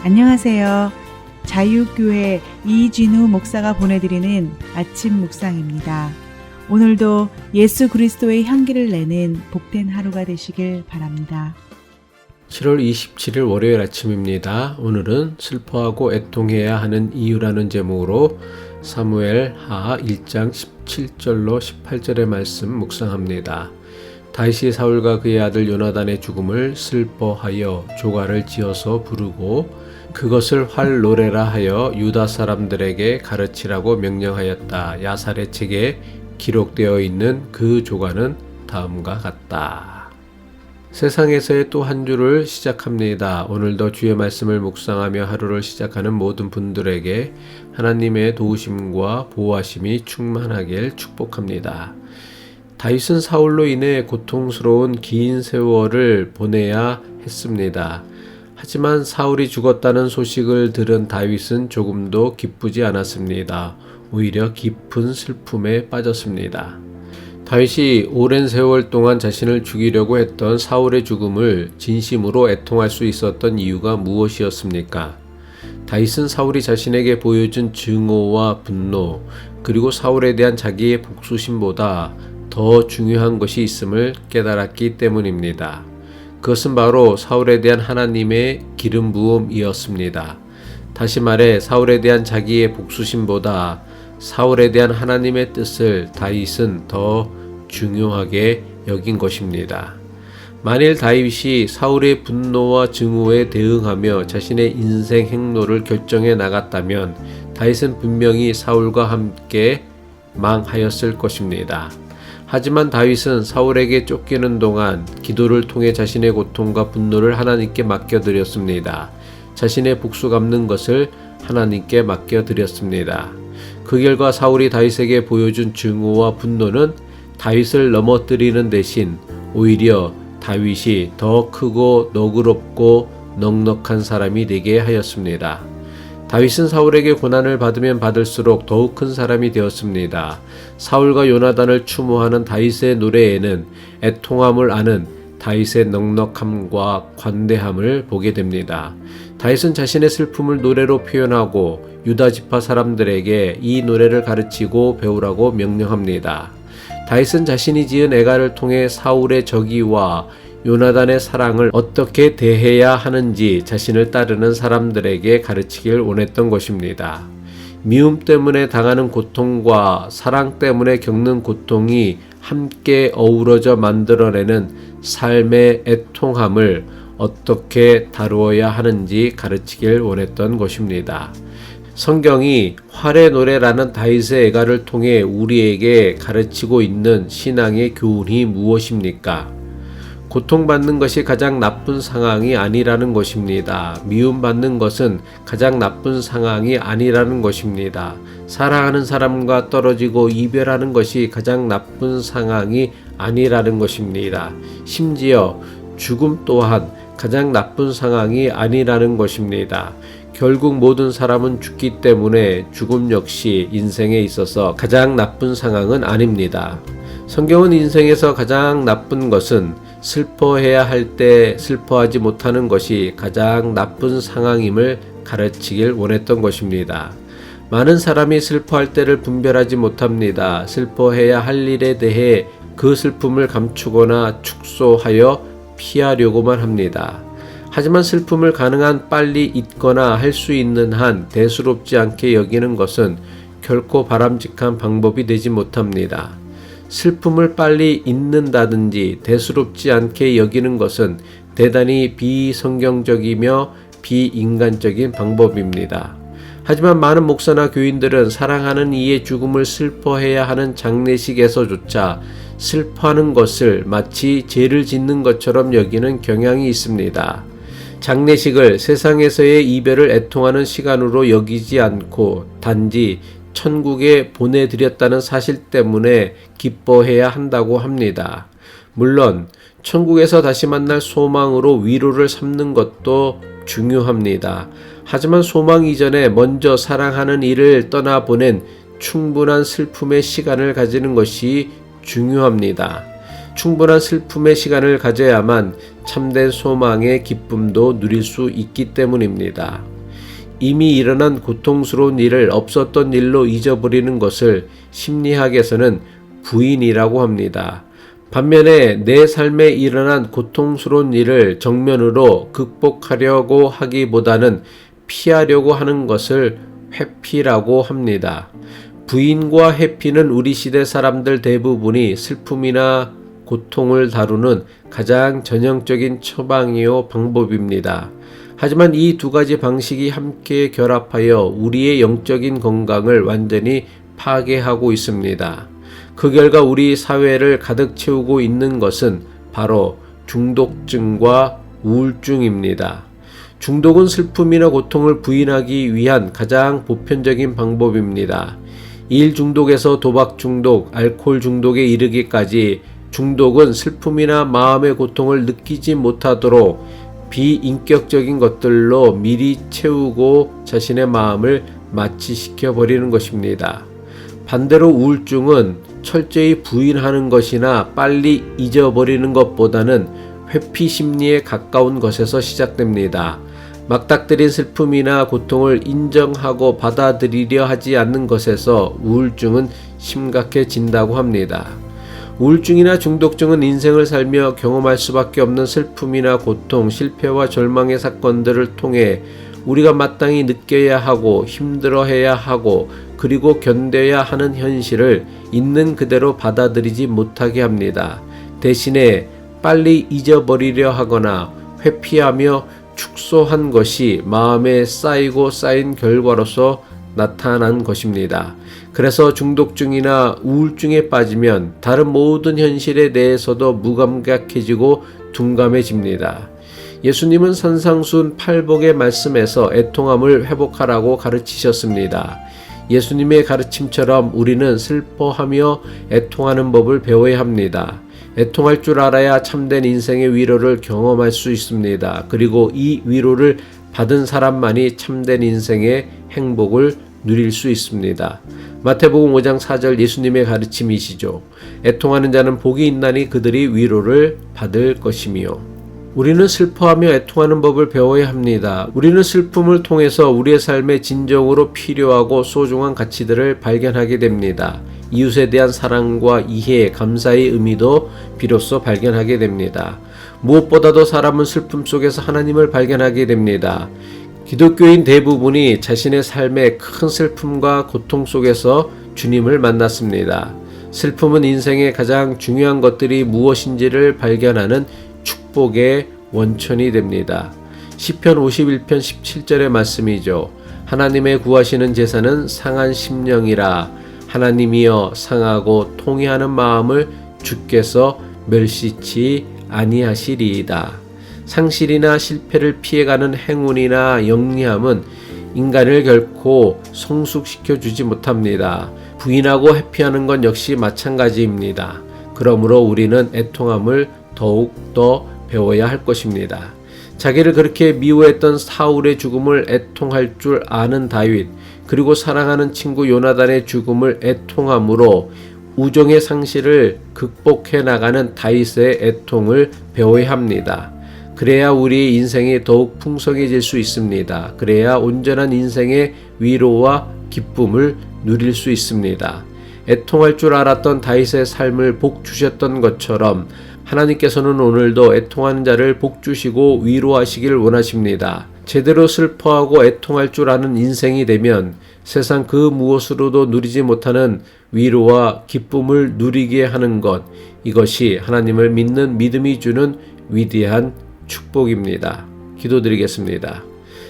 안녕하세요. 자유교회 이진우 목사가 보내드리는 아침 묵상입니다. 오늘도 예수 그리스도의 향기를 내는 복된 하루가 되시길 바랍니다. 7월 27일 월요일 아침입니다. 오늘은 슬퍼하고 애통해야 하는 이유라는 제목으로 사무엘 하 1장 17절로 18절의 말씀 묵상합니다. 다윗이 사울과 그의 아들 요나단의 죽음을 슬퍼하여 조가를 지어서 부르고 그것을 활 노래라 하여 유다 사람들에게 가르치라고 명령하였다. 야살의 책에 기록되어 있는 그 조가는 다음과 같다. 세상에서의 또 한 주를 시작합니다. 오늘도 주의 말씀을 묵상하며 하루를 시작하는 모든 분들에게 하나님의 도우심과 보호하심이 충만하길 축복합니다. 다윗은 사울로 인해 고통스러운 긴 세월을 보내야 했습니다. 하지만 사울이 죽었다는 소식을 들은 다윗은 조금도 기쁘지 않았습니다. 오히려 깊은 슬픔에 빠졌습니다. 다윗이 오랜 세월 동안 자신을 죽이려고 했던 사울의 죽음을 진심으로 애통할 수 있었던 이유가 무엇이었습니까? 다윗은 사울이 자신에게 보여준 증오와 분노, 그리고 사울에 대한 자기의 복수심보다 더 중요한 것이 있음을 깨달았기 때문입니다. 그것은 바로 사울에 대한 하나님의 기름 부음이었습니다. 다시 말해 사울에 대한 자기의 복수심보다 사울에 대한 하나님의 뜻을 다윗은 더 중요하게 여긴 것입니다. 만일 다윗이 사울의 분노와 증오에 대응하며 자신의 인생 행로를 결정해 나갔다면 다윗은 분명히 사울과 함께 망하였을 것입니다. 하지만 다윗은 사울에게 쫓기는 동안 기도를 통해 자신의 고통과 분노를 하나님께 맡겨드렸습니다. 자신의 복수 갚는 것을 하나님께 맡겨드렸습니다. 그 결과 사울이 다윗에게 보여준 증오와 분노는 다윗을 넘어뜨리는 대신 오히려 다윗이 더 크고 너그럽고 넉넉한 사람이 되게 하였습니다. 다윗은 사울에게 고난을 받으면 받을수록 더욱 큰 사람이 되었습니다. 사울과 요나단을 추모하는 다윗의 노래에는 애통함을 아는 다윗의 넉넉함과 관대함을 보게 됩니다. 다윗은 자신의 슬픔을 노래로 표현하고 유다 지파 사람들에게 이 노래를 가르치고 배우라고 명령합니다. 다윗은 자신이 지은 애가를 통해 사울의 적이와 요나단의 사랑을 어떻게 대해야 하는지 자신을 따르는 사람들에게 가르치길 원했던 것입니다. 미움 때문에 당하는 고통과 사랑 때문에 겪는 고통이 함께 어우러져 만들어내는 삶의 애통함을 어떻게 다루어야 하는지 가르치길 원했던 것입니다. 성경이 활의 노래라는 다윗의 애가를 통해 우리에게 가르치고 있는 신앙의 교훈이 무엇입니까? 고통받는 것이 가장 나쁜 상황이 아니라는 것입니다. 미움받는 것은 가장 나쁜 상황이 아니라는 것입니다. 사랑하는 사람과 떨어지고 이별하는 것이 가장 나쁜 상황이 아니라는 것입니다. 심지어 죽음 또한 가장 나쁜 상황이 아니라는 것입니다. 결국 모든 사람은 죽기 때문에 죽음 역시 인생에 있어서 가장 나쁜 상황은 아닙니다. 성경은 인생에서 가장 나쁜 것은 슬퍼해야 할 때 슬퍼하지 못하는 것이 가장 나쁜 상황임을 가르치길 원했던 것입니다. 많은 사람이 슬퍼할 때를 분별하지 못합니다. 슬퍼해야 할 일에 대해 그 슬픔을 감추거나 축소하여 피하려고만 합니다. 하지만 슬픔을 가능한 빨리 잊거나 할 수 있는 한 대수롭지 않게 여기는 것은 결코 바람직한 방법이 되지 못합니다. 슬픔을 빨리 잊는다든지 대수롭지 않게 여기는 것은 대단히 비성경적이며 비인간적인 방법입니다. 하지만 많은 목사나 교인들은 사랑하는 이의 죽음을 슬퍼해야 하는 장례식에서조차 슬퍼하는 것을 마치 죄를 짓는 것처럼 여기는 경향이 있습니다. 장례식을 세상에서의 이별을 애통하는 시간으로 여기지 않고 단지 천국에 보내드렸다는 사실 때문에 기뻐해야 한다고 합니다. 물론 천국에서 다시 만날 소망으로 위로를 삼는 것도 중요합니다. 하지만 소망 이전에 먼저 사랑하는 이를 떠나보낸 충분한 슬픔의 시간을 가지는 것이 중요합니다. 충분한 슬픔의 시간을 가져야만 참된 소망의 기쁨도 누릴 수 있기 때문입니다. 이미 일어난 고통스러운 일을 없었던 일로 잊어버리는 것을 심리학에서는 부인이라고 합니다. 반면에 내 삶에 일어난 고통스러운 일을 정면으로 극복하려고 하기보다는 피하려고 하는 것을 회피라고 합니다. 부인과 회피는 우리 시대 사람들 대부분이 슬픔이나 고통을 다루는 가장 전형적인 처방이요 방법입니다. 하지만 이 두 가지 방식이 함께 결합하여 우리의 영적인 건강을 완전히 파괴하고 있습니다. 그 결과 우리 사회를 가득 채우고 있는 것은 바로 중독증과 우울증입니다. 중독은 슬픔이나 고통을 부인하기 위한 가장 보편적인 방법입니다. 일 중독에서 도박 중독, 알코올 중독에 이르기까지 중독은 슬픔이나 마음의 고통을 느끼지 못하도록 비인격적인 것들로 미리 채우고 자신의 마음을 마취시켜 버리는 것입니다. 반대로 우울증은 철저히 부인하는 것이나 빨리 잊어버리는 것보다는 회피 심리에 가까운 것에서 시작됩니다. 막닥뜨린 슬픔이나 고통을 인정하고 받아들이려 하지 않는 것에서 우울증은 심각해진다고 합니다. 우울증이나 중독증은 인생을 살며 경험할 수밖에 없는 슬픔이나 고통, 실패와 절망의 사건들을 통해 우리가 마땅히 느껴야 하고 힘들어해야 하고 그리고 견뎌야 하는 현실을 있는 그대로 받아들이지 못하게 합니다. 대신에 빨리 잊어버리려 하거나 회피하며 축소한 것이 마음에 쌓이고 쌓인 결과로서 나타난 것입니다. 그래서 중독증이나 우울증에 빠지면 다른 모든 현실에 대해서도 무감각해지고 둔감해집니다. 예수님은 산상수훈 8복의 말씀에서 애통함을 회복하라고 가르치셨습니다. 예수님의 가르침처럼 우리는 슬퍼하며 애통하는 법을 배워야 합니다. 애통할 줄 알아야 참된 인생의 위로를 경험할 수 있습니다. 그리고 이 위로를 받은 사람만이 참된 인생의 행복을 누릴 수 있습니다. 마태복음 5장 4절 예수님의 가르침이시죠. 애통하는 자는 복이 있나니 그들이 위로를 받을 것이며. 우리는 슬퍼하며 애통하는 법을 배워야 합니다. 우리는 슬픔을 통해서 우리의 삶에 진정으로 필요하고 소중한 가치들을 발견하게 됩니다. 이웃에 대한 사랑과 이해, 감사의 의미도 비로소 발견하게 됩니다. 무엇보다도 사람은 슬픔 속에서 하나님을 발견하게 됩니다. 기독교인 대부분이 자신의 삶의 큰 슬픔과 고통 속에서 주님을 만났습니다. 슬픔은 인생의 가장 중요한 것들이 무엇인지를 발견하는 축복의 원천이 됩니다. 시편 51편 17절의 말씀이죠. 하나님의 구하시는 제사는 상한 심령이라. 하나님이여 상하고 통회하는 마음을 주께서 멸시치 아니하시리이다. 상실이나 실패를 피해가는 행운이나 영리함은 인간을 결코 성숙시켜 주지 못합니다. 부인하고 회피하는 건 역시 마찬가지입니다. 그러므로 우리는 애통함을 더욱더 배워야 할 것입니다. 자기를 그렇게 미워했던 사울의 죽음을 애통할 줄 아는 다윗, 그리고 사랑하는 친구 요나단의 죽음을 애통함으로 우정의 상실을 극복해 나가는 다윗의 애통을 배워야 합니다. 그래야 우리의 인생이 더욱 풍성해질 수 있습니다. 그래야 온전한 인생의 위로와 기쁨을 누릴 수 있습니다. 애통할 줄 알았던 다윗의 삶을 복 주셨던 것처럼 하나님께서는 오늘도 애통하는 자를 복 주시고 위로하시길 원하십니다. 제대로 슬퍼하고 애통할 줄 아는 인생이 되면 세상 그 무엇으로도 누리지 못하는 위로와 기쁨을 누리게 하는 것, 이것이 하나님을 믿는 믿음이 주는 위대한 축복입니다. 기도드리겠습니다.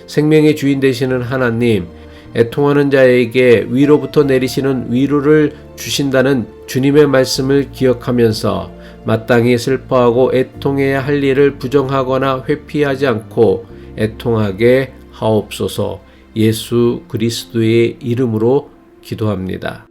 생명의 주인 되시는 하나님, 애통하는 자에게 위로부터 내리시는 위로를 주신다는 주님의 말씀을 기억하면서 마땅히 슬퍼하고 애통해야 할 일을 부정하거나 회피하지 않고 애통하게 하옵소서. 예수 그리스도의 이름으로 기도합니다.